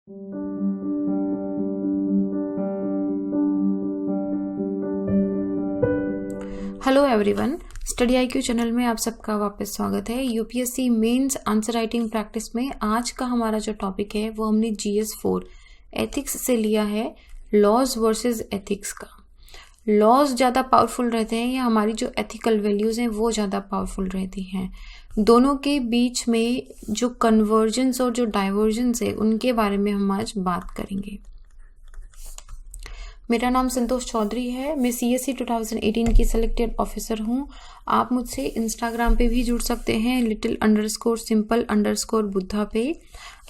Hello everyone, study IQ channel में आप सबका वापस स्वागत है। UPSC mains answer writing practice में आज का हमारा जो टॉपिक है वो हमने GS4 एथिक्स से लिया है, लॉज वर्सेस एथिक्स का। लॉज ज़्यादा पावरफुल रहते हैं या हमारी जो एथिकल वैल्यूज़ हैं वो ज़्यादा पावरफुल रहती हैं। दोनों के बीच में जो कन्वर्जेंस और जो डाइवर्जेंस है उनके बारे में हम आज बात करेंगे। मेरा नाम संतोष चौधरी है, मैं CSE 2018 की सिलेक्टेड ऑफिसर हूँ। आप मुझसे इंस्टाग्राम पे भी जुड़ सकते हैं, little_simple_बुद्धा पे।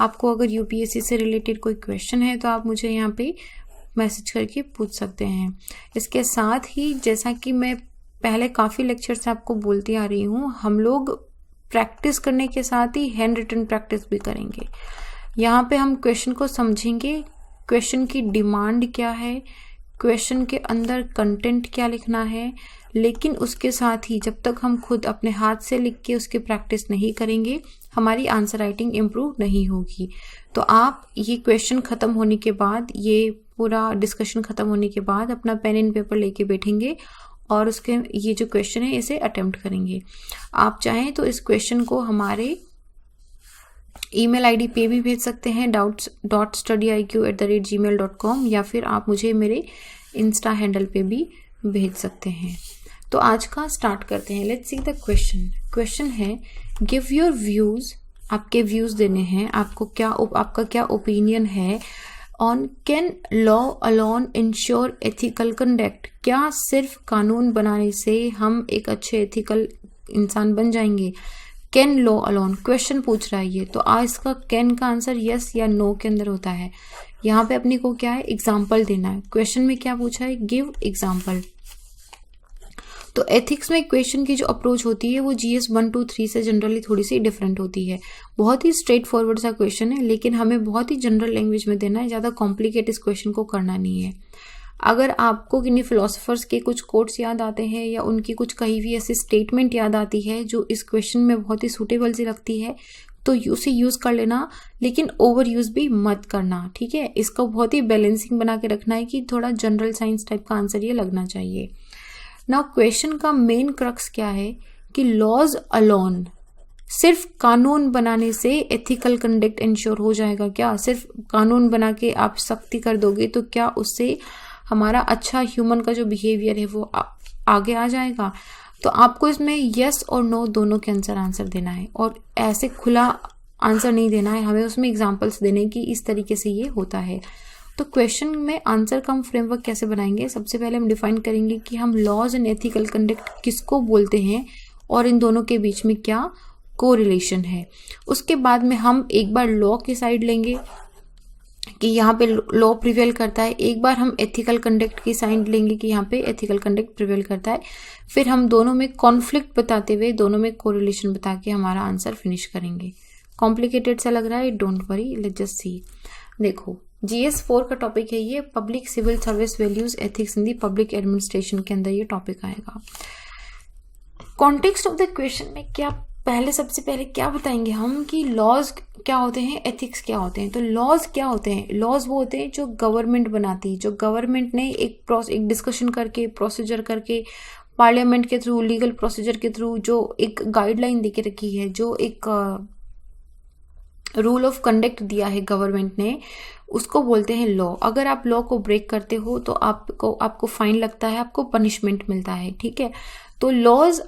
आपको अगर UPSC से रिलेटेड कोई क्वेश्चन है तो आप मुझे यहाँ पे मैसेज करके पूछ सकते हैं। इसके साथ ही जैसा कि मैं पहले काफ़ी लेक्चर से आपको बोलती आ रही हूँ, हम लोग प्रैक्टिस करने के साथ ही हैंड रिटन प्रैक्टिस भी करेंगे। यहाँ पे हम क्वेश्चन को समझेंगे, क्वेश्चन की डिमांड क्या है, क्वेश्चन के अंदर कंटेंट क्या लिखना है, लेकिन उसके साथ ही जब तक हम खुद अपने हाथ से लिख के उसकी प्रैक्टिस नहीं करेंगे हमारी आंसर राइटिंग इम्प्रूव नहीं होगी। तो आप ये क्वेश्चन ख़त्म होने के बाद, ये पूरा डिस्कशन ख़त्म होने के बाद अपना पेन एंड पेपर लेके बैठेंगे और उसके ये जो क्वेश्चन है इसे अटेम्प्ट करेंगे। आप चाहें तो इस क्वेश्चन को हमारे ईमेल आईडी पे भी भेज सकते हैं doubts.studyiq@gmail.com, या फिर आप मुझे मेरे इंस्टा हैंडल पे भी भेज सकते हैं। तो आज का स्टार्ट करते हैं। Let's see the question. Question है, गिव योर व्यूज। आपके व्यूज देने हैं, आपका क्या ओपिनियन है on can law alone ensure ethical conduct. क्या सिर्फ कानून बनाने से हम एक अच्छे एथिकल इंसान बन जाएंगे? कैन लॉ अलोन क्वेश्चन पूछ रहा है ये, तो इसका कैन का आंसर यस या नो के अंदर होता है। यहाँ पे अपने को क्या है, एग्जाम्पल देना है। क्वेश्चन में क्या पूछा है, गिव एग्जाम्पल। तो एथिक्स में क्वेश्चन की जो अप्रोच होती है वो GS 1, 2, 3 से जनरली थोड़ी सी डिफरेंट होती है। बहुत ही स्ट्रेट फॉरवर्ड सा क्वेश्चन है, लेकिन हमें बहुत ही जनरल लैंग्वेज में देना है, ज़्यादा कॉम्प्लिकेट इस क्वेश्चन को करना नहीं है। अगर आपको किन्हीं फिलोसोफर्स के कुछ कोट्स याद आते हैं या उनकी कुछ कही हुई ऐसी स्टेटमेंट याद आती है जो इस क्वेश्चन में बहुत ही सूटेबल सी लगती है तो उसे यूज़ कर लेना, लेकिन ओवर यूज़ भी मत करना, ठीक है। इसको बहुत ही बैलेंसिंग बना के रखना है कि थोड़ा जनरल साइंस टाइप का आंसर ये लगना चाहिए। नाउ क्वेश्चन का मेन क्रक्स क्या है कि लॉज अलोन, सिर्फ कानून बनाने से एथिकल कंडक्ट इंश्योर हो जाएगा क्या? सिर्फ कानून बना के आप सख्ती कर दोगे तो क्या उससे हमारा अच्छा ह्यूमन का जो बिहेवियर है वो आगे आ जाएगा? तो आपको इसमें यस और नो दोनों के आंसर देना है, और ऐसे खुला आंसर नहीं देना है, हमें उसमें एग्जांपल्स देने की इस तरीके से ये होता है। तो क्वेश्चन में आंसर का हम फ्रेमवर्क कैसे बनाएंगे? सबसे पहले हम डिफाइन करेंगे कि हम लॉज एंड एथिकल कंडक्ट किसको बोलते हैं और इन दोनों के बीच में क्या कोरिलेशन है। उसके बाद में हम एक बार लॉ की साइड लेंगे कि यहाँ पे लॉ प्रिवेल करता है, एक बार हम एथिकल कंडक्ट की साइड लेंगे कि यहाँ पे एथिकल कंडक्ट प्रिवेल करता है। फिर हम दोनों में कॉन्फ्लिक्ट बताते हुए दोनों में कोरिलेशन बता के हमारा आंसर फिनिश करेंगे। कॉम्प्लिकेटेड सा लग रहा है, don't worry, let's just see. देखो GS4 का टॉपिक है ये, public civil service values ethics in the public administration के अंदर ये टॉपिक आएगा। कॉन्टेक्स्ट ऑफ द क्वेश्चन में क्या सबसे पहले क्या बताएंगे हम कि लॉज क्या होते हैं, एथिक्स क्या होते हैं। तो लॉज क्या होते हैं? लॉज वो होते हैं जो गवर्नमेंट बनाती है, जो गवर्नमेंट ने एक डिस्कशन करके, प्रोसीजर करके, पार्लियामेंट के थ्रू, लीगल प्रोसीजर के थ्रू जो एक गाइडलाइन दे के रखी है, जो एक रूल ऑफ कंडक्ट दिया है गवर्नमेंट ने, उसको बोलते हैं लॉ। अगर आप लॉ को ब्रेक करते हो तो आपको फाइन लगता है, आपको पनिशमेंट मिलता है, ठीक है। तो लॉज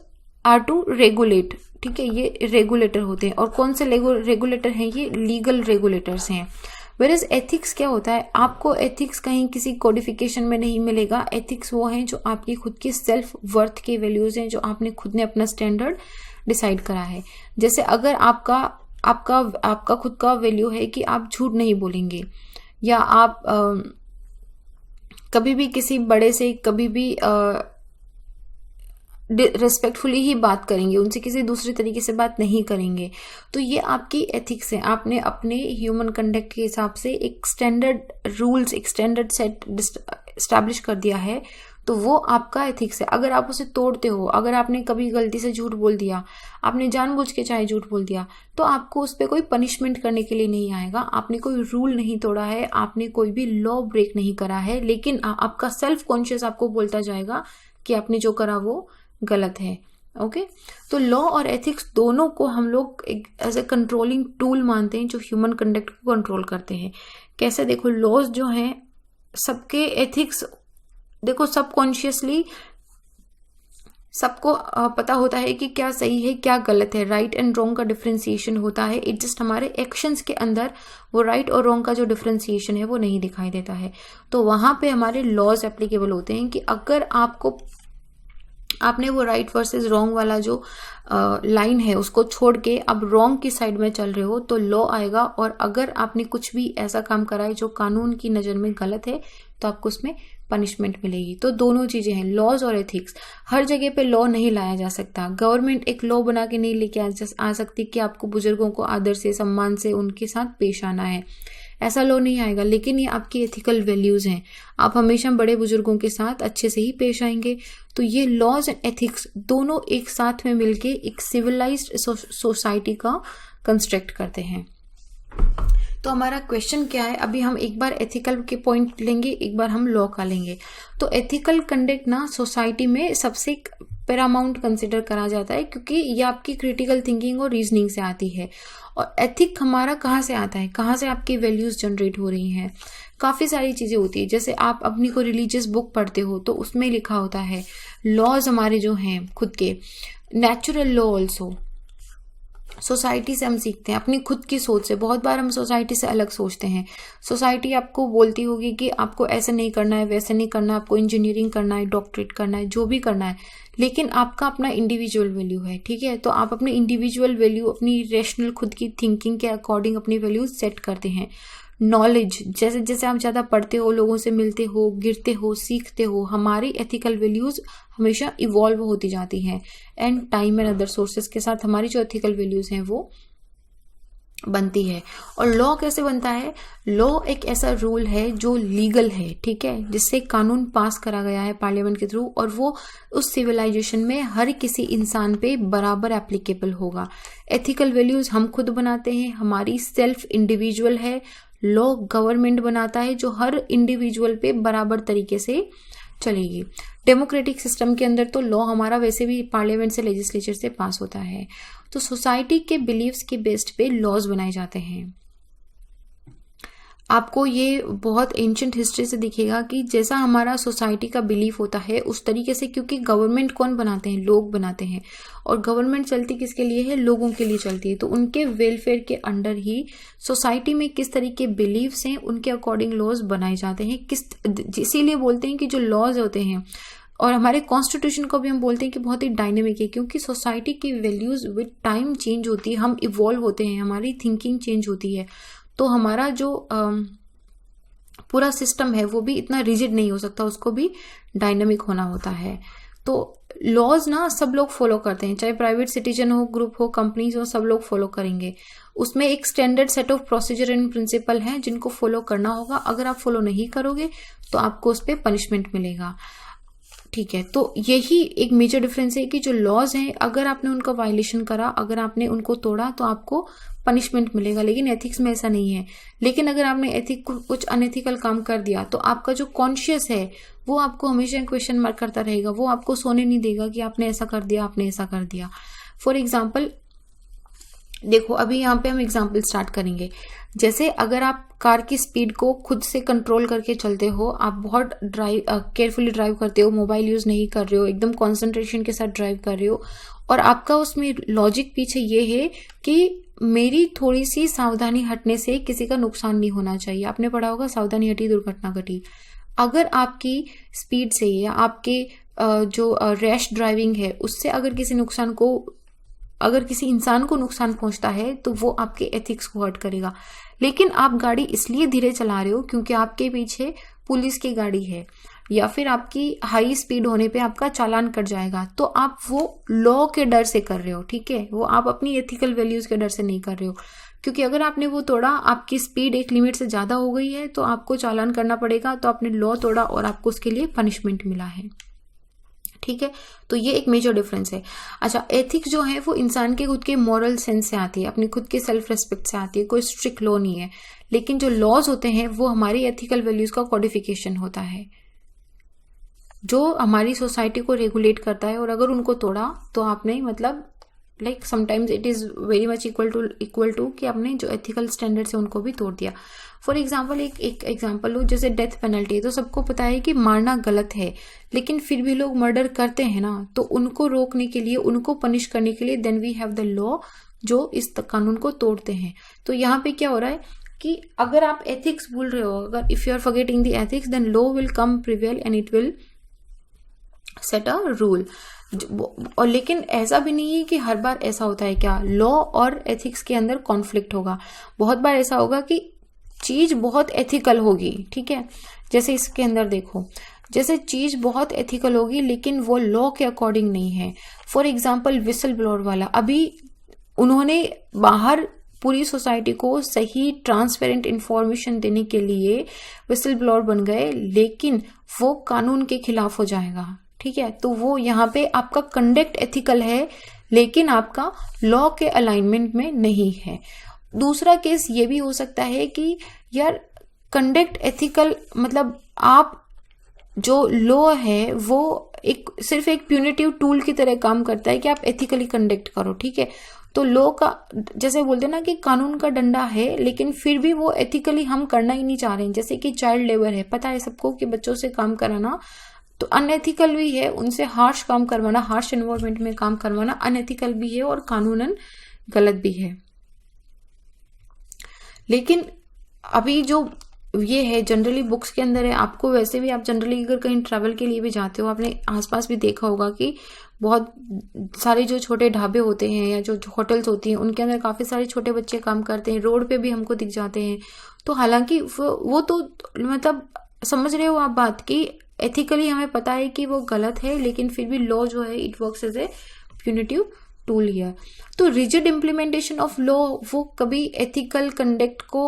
आर टू रेगुलेट, ठीक है, ये रेगुलेटर होते हैं। और कौन से रेगुलेटर हैं? ये लीगल रेगुलेटर्स हैं। वेयरएज एथिक्स क्या होता है? आपको एथिक्स कहीं किसी कोडिफिकेशन में नहीं मिलेगा। एथिक्स वो हैं जो आपकी खुद की सेल्फ वर्थ के वैल्यूज हैं, जो आपने खुद ने अपना स्टैंडर्ड डिसाइड करा है। जैसे अगर आपका खुद का वैल्यू है कि आप झूठ नहीं बोलेंगे, या आप कभी भी किसी बड़े से कभी भी रिस्पेक्टफुली ही बात करेंगे, उनसे किसी दूसरे तरीके से बात नहीं करेंगे, तो ये आपकी एथिक्स है। आपने अपने ह्यूमन कंडक्ट के हिसाब से एक स्टैंडर्ड रूल्स, एक स्टैंडर्ड सेट एस्टैब्लिश कर दिया है, तो वो आपका एथिक्स है। अगर आप उसे तोड़ते हो, अगर आपने कभी गलती से झूठ बोल दिया, आपने जानबूझ के चाहे झूठ बोल दिया, तो आपको उस पर कोई पनिशमेंट करने के लिए नहीं आएगा। आपने कोई रूल नहीं तोड़ा है, आपने कोई भी लॉ ब्रेक नहीं करा है, लेकिन आपका सेल्फ कॉन्शियस आपको बोलता जाएगा कि आपने जो करा वो गलत है। ओके, तो लॉ और एथिक्स दोनों को हम लोग एज ए कंट्रोलिंग टूल मानते हैं जो ह्यूमन कंडक्ट को कंट्रोल करते हैं। कैसे? देखो, लॉज जो हैं सबके, एथिक्स देखो सबकॉन्शियसली सबको पता होता है कि क्या सही है क्या गलत है, राइट एंड रॉन्ग का डिफरेंशिएशन होता है। इट जस्ट हमारे एक्शंस के अंदर वो राइट और रॉन्ग का जो डिफरेंशिएशन है वो नहीं दिखाई देता है। तो वहां पे हमारे लॉज एप्लीकेबल होते हैं कि अगर आपने वो राइट वर्सेस रॉन्ग वाला जो लाइन है उसको छोड़ के अब रॉन्ग की साइड में चल रहे हो तो लॉ आएगा, और अगर आपने कुछ भी ऐसा काम करा है जो कानून की नज़र में गलत है तो आपको उसमें पनिशमेंट मिलेगी। तो दोनों चीजें हैं, लॉज और एथिक्स। हर जगह पे लॉ नहीं लाया जा सकता। गवर्नमेंट एक लॉ बना के नहीं लेके आ सकती कि आपको बुजुर्गों को आदर से, सम्मान से उनके साथ पेश आना है, ऐसा लॉ नहीं आएगा। लेकिन ये आपकी एथिकल वैल्यूज हैं, आप हमेशा बड़े बुजुर्गों के साथ अच्छे से ही पेश आएंगे। तो ये लॉज एंड एथिक्स दोनों एक साथ में मिलके एक सिविलाइज्ड सोसाइटी का कंस्ट्रक्ट करते हैं। तो हमारा क्वेश्चन क्या है? अभी हम एक बार एथिकल के पॉइंट लेंगे, एक बार हम लॉ का लेंगे। तो एथिकल कंडक्ट ना सोसाइटी में सबसे पैरामाउंट कंसिडर करा जाता है, क्योंकि ये आपकी क्रिटिकल थिंकिंग और रीजनिंग से आती है। और एथिक हमारा कहाँ से आता है, कहाँ से आपकी वैल्यूज जनरेट हो रही हैं? काफ़ी सारी चीज़ें होती है। जैसे आप अपनी कोई रिलीजियस बुक पढ़ते हो तो उसमें लिखा होता है लॉज हमारे जो हैं खुद के, नेचुरल लॉ ऑल्सो। सोसाइटी से हम सीखते हैं, अपनी खुद की सोच से। बहुत बार हम सोसाइटी से अलग सोचते हैं। सोसाइटी आपको बोलती होगी कि आपको ऐसे नहीं करना है, वैसे नहीं करना है, आपको इंजीनियरिंग करना है, डॉक्टरेट करना है, जो भी करना है, लेकिन आपका अपना इंडिविजुअल वैल्यू है, ठीक है? तो आप अपनी इंडिविजुअल वैल्यू, अपनी रेशनल खुद की थिंकिंग के अकॉर्डिंग अपनी वैल्यूज सेट करते हैं। नॉलेज, जैसे जैसे आप ज़्यादा पढ़ते हो, लोगों से मिलते हो, गिरते हो, सीखते हो, हमारी एथिकल वैल्यूज़ हमेशा इवॉल्व होती जाती हैं। And time and other sources के साथ हमारी जो एथिकल वैल्यूज़ हैं वो बनती है। और लॉ कैसे बनता है? लॉ एक ऐसा रूल है जो लीगल है, ठीक है, जिससे कानून पास करा गया है पार्लियामेंट के थ्रू, और वो उस सिविलाइजेशन में हर किसी इंसान पे बराबर एप्लीकेबल होगा। एथिकल वैल्यूज हम खुद बनाते हैं, हमारी सेल्फ इंडिविजुअल है। लॉ गवर्नमेंट बनाता है जो हर इंडिविजुअल पे बराबर तरीके से चलेगी। डेमोक्रेटिक सिस्टम के अंदर तो लॉ हमारा वैसे भी पार्लियामेंट से, लेजिस्लेचर से पास होता है। तो सोसाइटी के बिलीव्स के बेस्ड पे लॉज बनाए जाते हैं। आपको ये बहुत एंशिएंट हिस्ट्री से दिखेगा कि जैसा हमारा सोसाइटी का बिलीफ होता है उस तरीके से, क्योंकि गवर्नमेंट कौन बनाते हैं? लोग बनाते हैं। और गवर्नमेंट चलती किसके लिए है? लोगों के लिए चलती है। तो उनके वेलफेयर के अंडर ही सोसाइटी में किस तरीके के बिलीव्स हैं उनके अकॉर्डिंग लॉज बनाए जाते हैं। इसीलिए बोलते हैं कि जो लॉज होते हैं, और हमारे कॉन्स्टिट्यूशन को भी हम बोलते हैं कि बहुत ही डायनेमिक है, क्योंकि सोसाइटी की वैल्यूज विद टाइम चेंज होती है, हम इवॉल्व होते हैं, हमारी थिंकिंग चेंज होती है। तो हमारा जो पूरा सिस्टम है वो भी इतना रिजिड नहीं हो सकता, उसको भी डायनामिक होना होता है। तो लॉज ना सब लोग फॉलो करते हैं, चाहे प्राइवेट सिटीजन हो, ग्रुप हो, कंपनीज हो, सब लोग फॉलो करेंगे। उसमें एक standard set of procedure and principle हैं जिनको फॉलो करना होगा। अगर आप फॉलो नहीं करोगे तो आपको उस पर पनिशमेंट मिलेगा, ठीक है? तो यही एक मेजर डिफरेंस है कि जो लॉज हैं, अगर आपने उनका वायलेशन करा, अगर आपने उनको तोड़ा तो आपको पनिशमेंट मिलेगा। लेकिन एथिक्स में ऐसा नहीं है। लेकिन अगर आपने कुछ अनएथिकल काम कर दिया तो आपका जो कॉन्शियस है वो आपको हमेशा क्वेश्चन मार्क करता रहेगा, वो आपको सोने नहीं देगा कि आपने ऐसा कर दिया, आपने ऐसा कर दिया। फॉर एग्जाम्पल देखो, अभी यहाँ पे हम एग्जाम्पल स्टार्ट करेंगे। जैसे अगर आप कार की स्पीड को खुद से कंट्रोल करके चलते हो, आप बहुत केयरफुली ड्राइव करते हो, मोबाइल यूज नहीं कर रहे हो, एकदम कंसंट्रेशन के साथ ड्राइव कर रहे हो, और आपका उसमें लॉजिक पीछे ये है कि मेरी थोड़ी सी सावधानी हटने से किसी का नुकसान नहीं होना चाहिए। आपने पढ़ा होगा सावधानी हटी दुर्घटना घटी। अगर आपकी स्पीड से या आपके जो रैश ड्राइविंग है उससे अगर किसी इंसान को नुकसान पहुंचता है तो वो आपके एथिक्स को हर्ट करेगा। लेकिन आप गाड़ी इसलिए धीरे चला रहे हो क्योंकि आपके पीछे पुलिस की गाड़ी है, या फिर आपकी हाई स्पीड होने पे आपका चालान कट जाएगा, तो आप वो लॉ के डर से कर रहे हो, ठीक है? वो आप अपनी एथिकल वैल्यूज के डर से नहीं कर रहे हो, क्योंकि अगर आपने वो तोड़ा, आपकी स्पीड एक लिमिट से ज़्यादा हो गई है तो आपको चालान करना पड़ेगा, तो आपने लॉ तोड़ा और आपको उसके लिए पनिशमेंट मिला है। ठीक है, तो ये एक मेजर डिफरेंस है। अच्छा, एथिक्स जो है वो इंसान के खुद के मॉरल सेंस से आती है, अपनी खुद के सेल्फ रेस्पेक्ट से आती है, कोई स्ट्रिक्ट लॉ नहीं है। लेकिन जो लॉज होते हैं वो हमारी एथिकल वैल्यूज का कोडिफिकेशन होता है, जो हमारी सोसाइटी को रेगुलेट करता है। और अगर उनको तोड़ा तो आपने मतलब like sometimes it is very much equal to कि आपने जो एथिकल स्टैंडर्ड्स है उनको भी तोड़ दिया। फॉर एग्जाम्पल एक एग्जाम्पल लो, जैसे डेथ पेनल्टी, तो सबको पता है कि मारना गलत है, लेकिन फिर भी लोग मर्डर करते हैं ना, तो उनको रोकने के लिए, उनको पनिश करने के लिए then we have the law जो इस कानून को तोड़ते हैं। तो यहाँ पे क्या हो रहा है कि अगर आप एथिक्स भूल रहे हो, अगर if you are forgetting the ethics then law will come prevail and it will set a rule. और लेकिन ऐसा भी नहीं है कि हर बार ऐसा होता है क्या, लॉ और एथिक्स के अंदर कॉन्फ्लिक्ट होगा। बहुत बार ऐसा होगा कि चीज बहुत एथिकल होगी, ठीक है, जैसे इसके अंदर देखो, जैसे चीज बहुत एथिकल होगी लेकिन वो लॉ के अकॉर्डिंग नहीं है। फॉर एग्जाम्पल विसल ब्लोअर वाला, अभी उन्होंने बाहर पूरी सोसाइटी को सही ट्रांसपेरेंट इंफॉर्मेशन देने के लिए विसल ब्लोअर बन गए, लेकिन वो कानून के खिलाफ हो जाएगा। ठीक है, तो वो यहाँ पे आपका कंडक्ट एथिकल है लेकिन आपका लॉ के अलाइनमेंट में नहीं है। दूसरा केस ये भी हो सकता है कि यार कंडक्ट एथिकल मतलब आप जो लॉ है वो सिर्फ एक प्यूनिटिव टूल की तरह काम करता है कि आप एथिकली कंडक्ट करो। ठीक है, तो लॉ का जैसे बोलते हैं ना कि कानून का डंडा है लेकिन फिर भी वो एथिकली हम करना ही नहीं चाह रहे हैं। जैसे कि चाइल्ड लेबर है, पता है सबको कि बच्चों से काम कराना तो अनएथिकल भी है, उनसे हार्श काम करवाना, हार्श एनवायरनमेंट में काम करवाना अनएथिकल भी है और कानूनन गलत भी है। लेकिन अभी जो ये है जनरली बुक्स के अंदर है, आपको वैसे भी आप जनरली अगर कहीं ट्रैवल के लिए भी जाते हो, आपने आसपास भी देखा होगा कि बहुत सारे जो छोटे ढाबे होते हैं या जो होटल्स होती हैं उनके अंदर काफी सारे छोटे बच्चे काम करते हैं, रोड पे भी हमको दिख जाते हैं। तो हालांकि वो तो मतलब समझ रहे हो आप बात की, एथिकली हमें पता है कि वो गलत है लेकिन फिर भी लॉ जो है it works as a punitive tool here. तो रिजिड इम्प्लीमेंटेशन ऑफ लॉ वो कभी एथिकल कंडक्ट को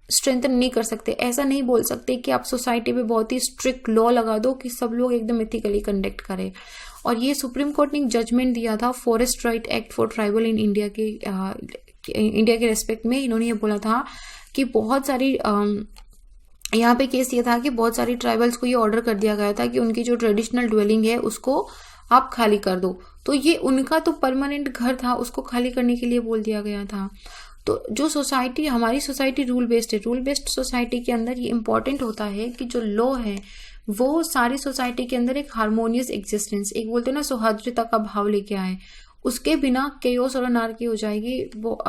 स्ट्रेंथन नहीं कर सकते। ऐसा नहीं बोल सकते कि आप सोसाइटी में बहुत ही स्ट्रिक्ट लॉ लगा दो कि सब लोग एकदम एथिकली कंडक्ट करें। और ये सुप्रीम कोर्ट ने एक जजमेंट दिया था forest right act for tribal in India के रेस्पेक्ट में। इन्होंने ये बोला था कि बहुत सारी यहाँ पे केस ये था कि बहुत सारी ट्राइबल्स को ये ऑर्डर कर दिया गया था कि उनकी जो ट्रेडिशनल ड्वेलिंग है उसको आप खाली कर दो। तो ये उनका तो परमानेंट घर था, उसको खाली करने के लिए बोल दिया गया था। तो जो सोसाइटी, हमारी सोसाइटी रूल बेस्ड है, रूल बेस्ड सोसाइटी के अंदर ये इंपॉर्टेंट होता है कि जो लॉ है वो सारी सोसाइटी के अंदर एक हार्मोनियस एग्जिस्टेंस, एक बोलते हैं ना सौहार्द्रता का भाव लेके आए। उसके बिना केओस और अनार्की हो जाएगी वो।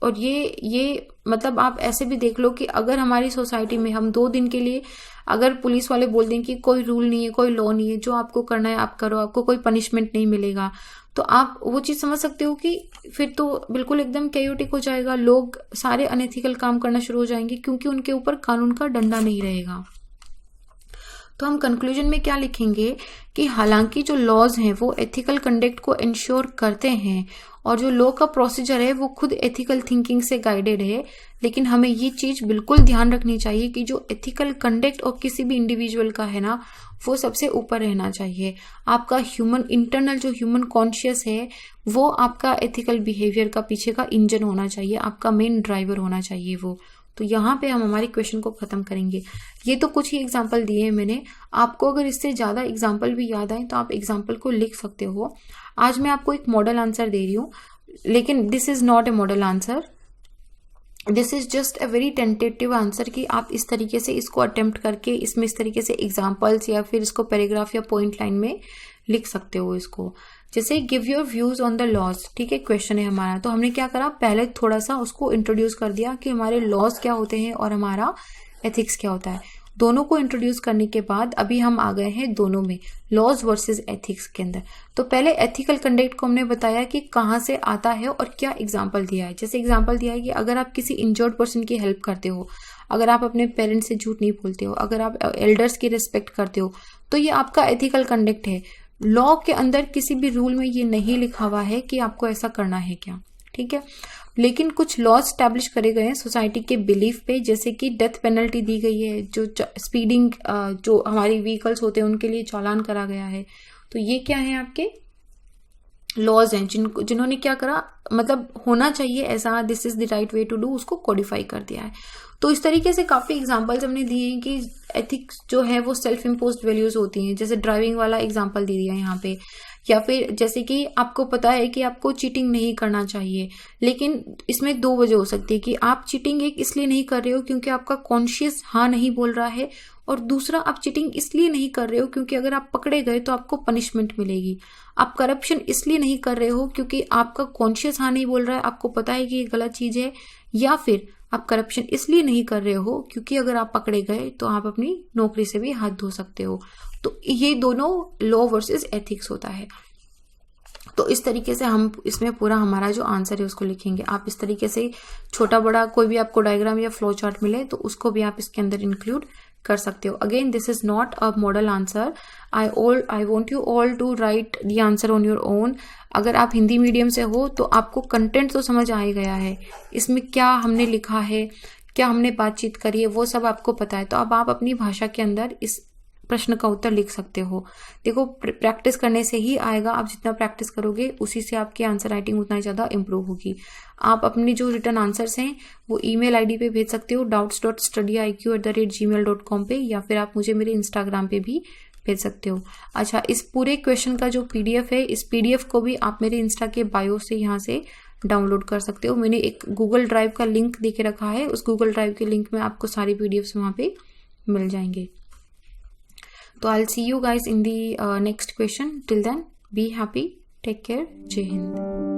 और ये मतलब आप ऐसे भी देख लो कि अगर हमारी सोसाइटी में हम 2 दिन के लिए अगर पुलिस वाले बोल दें कि कोई रूल नहीं है, कोई लॉ नहीं है, जो आपको करना है आप करो, आपको कोई पनिशमेंट नहीं मिलेगा, तो आप वो चीज समझ सकते हो कि फिर तो बिल्कुल एकदम कैयोटिक हो जाएगा, लोग सारे अनएथिकल काम करना शुरू हो जाएंगे क्योंकि उनके ऊपर कानून का डंडा नहीं रहेगा। तो हम कंक्लूजन में क्या लिखेंगे कि हालांकि जो लॉज हैं वो एथिकल कंडक्ट को इंश्योर करते हैं और जो लॉ का प्रोसीजर है वो खुद एथिकल थिंकिंग से गाइडेड है, लेकिन हमें ये चीज बिल्कुल ध्यान रखनी चाहिए कि जो एथिकल कंडक्ट और किसी भी इंडिविजुअल का है ना वो सबसे ऊपर रहना चाहिए। आपका ह्यूमन इंटरनल जो ह्यूमन कॉन्शियस है वो आपका एथिकल बिहेवियर का पीछे का इंजन होना चाहिए, आपका मेन ड्राइवर होना चाहिए वो। तो यहाँ पे हम हमारे क्वेश्चन को खत्म करेंगे। ये तो कुछ ही एग्जाम्पल दिए हैं मैंने, आपको अगर इससे ज्यादा एग्जाम्पल भी याद आए तो आप एग्जाम्पल को लिख सकते हो। आज मैं आपको एक मॉडल आंसर दे रही हूँ, लेकिन this is not a model answer, this is just a very tentative answer कि आप इस तरीके से इसको अटेम्प्ट करके इसमें इस तरीके से एग्जाम्पल्स या फिर इसको पैराग्राफ या पॉइंट लाइन में लिख सकते हो इसको। जैसे give your views on the laws, ठीक है, क्वेश्चन है हमारा। तो हमने क्या करा, पहले थोड़ा सा उसको इंट्रोड्यूस कर दिया कि हमारे लॉज क्या होते हैं और हमारा एथिक्स क्या होता है। दोनों को इंट्रोड्यूस करने के बाद अभी हम आ गए हैं दोनों में, लॉज वर्सेस एथिक्स के अंदर। तो पहले एथिकल कंडक्ट को हमने बताया कि कहाँ से आता है और क्या एग्जाम्पल दिया है। जैसे एग्जाम्पल दिया है कि अगर आप किसी इंजर्ड पर्सन की हेल्प करते हो, अगर आप अपने पेरेंट्स से झूठ नहीं बोलते हो, अगर आप एल्डर्स की रिस्पेक्ट करते हो, तो ये आपका एथिकल कंडक्ट है। लॉ के अंदर किसी भी रूल में ये नहीं लिखा हुआ है कि आपको ऐसा करना है क्या, ठीक है। लेकिन कुछ लॉज स्टैब्लिश करे गए हैं सोसाइटी के बिलीफ पे, जैसे कि डेथ पेनल्टी दी गई है, जो स्पीडिंग जो हमारी व्हीकल्स होते हैं उनके लिए चालान करा गया है। तो ये क्या है, आपके लॉज हैं जिन्होंने क्या करा, मतलब होना चाहिए ऐसा, this is the right way to do, उसको कोडिफाई कर दिया है। तो इस तरीके से काफी एग्जांपल्स हमने दिए हैं कि एथिक्स जो है वो सेल्फ इम्पोज्ड वैल्यूज होती हैं, जैसे ड्राइविंग वाला एग्जांपल दे दिया यहाँ पे, या फिर जैसे कि आपको पता है कि आपको चीटिंग नहीं करना चाहिए, लेकिन इसमें दो वजह हो सकती है कि आप चीटिंग एक इसलिए नहीं कर रहे हो क्योंकि आपका कॉन्शियस हाँ नहीं बोल रहा है, और दूसरा आप चीटिंग इसलिए नहीं कर रहे हो क्योंकि अगर आप पकड़े गए तो आपको पनिशमेंट मिलेगी। आप करप्शन इसलिए नहीं कर रहे हो क्योंकि आपका कॉन्शियस हाँ नहीं बोल रहा है, आपको पता है कि ये गलत चीज है, या फिर आप करप्शन इसलिए नहीं कर रहे हो क्योंकि अगर आप पकड़े गए तो आप अपनी नौकरी से भी हाथ धो सकते हो। तो ये दोनों लॉ वर्सेस एथिक्स होता है। तो इस तरीके से हम इसमें पूरा हमारा जो आंसर है उसको लिखेंगे। आप इस तरीके से छोटा बड़ा कोई भी आपको डायग्राम या फ्लो चार्ट मिले तो उसको भी आप इसके अंदर इंक्लूड कर सकते हो। Again this is not a model answer, I want you all to write the answer on your own. अगर आप हिंदी मीडियम से हो तो आपको कंटेंट तो समझ आ ही गया है, इसमें क्या हमने लिखा है, क्या हमने बातचीत करी है, वो सब आपको पता है। तो अब आप अपनी भाषा के अंदर इस प्रश्न का उत्तर लिख सकते हो। देखो प्रैक्टिस करने से ही आएगा, आप जितना प्रैक्टिस करोगे उसी से आपकी आंसर राइटिंग उतना ही ज़्यादा इंप्रूव होगी। आप अपनी जो रिटर्न आंसर्स हैं वो ईमेल आईडी पे भेज सकते हो doubts.studyiq@gmail.com पे, या फिर आप मुझे मेरे इंस्टाग्राम पे भी भेज सकते हो। अच्छा, इस पूरे क्वेश्चन का जो PDF है, इस PDF को भी आप मेरे इंस्टा के बायो से यहाँ से डाउनलोड कर सकते हो। मैंने एक गूगल ड्राइव का लिंक दे के रखा है, उस गूगल ड्राइव के लिंक में आपको सारी PDFs वहाँ पे मिल जाएंगे। So I'll see you guys in the next question. Till then, be happy, take care, Jai Hind.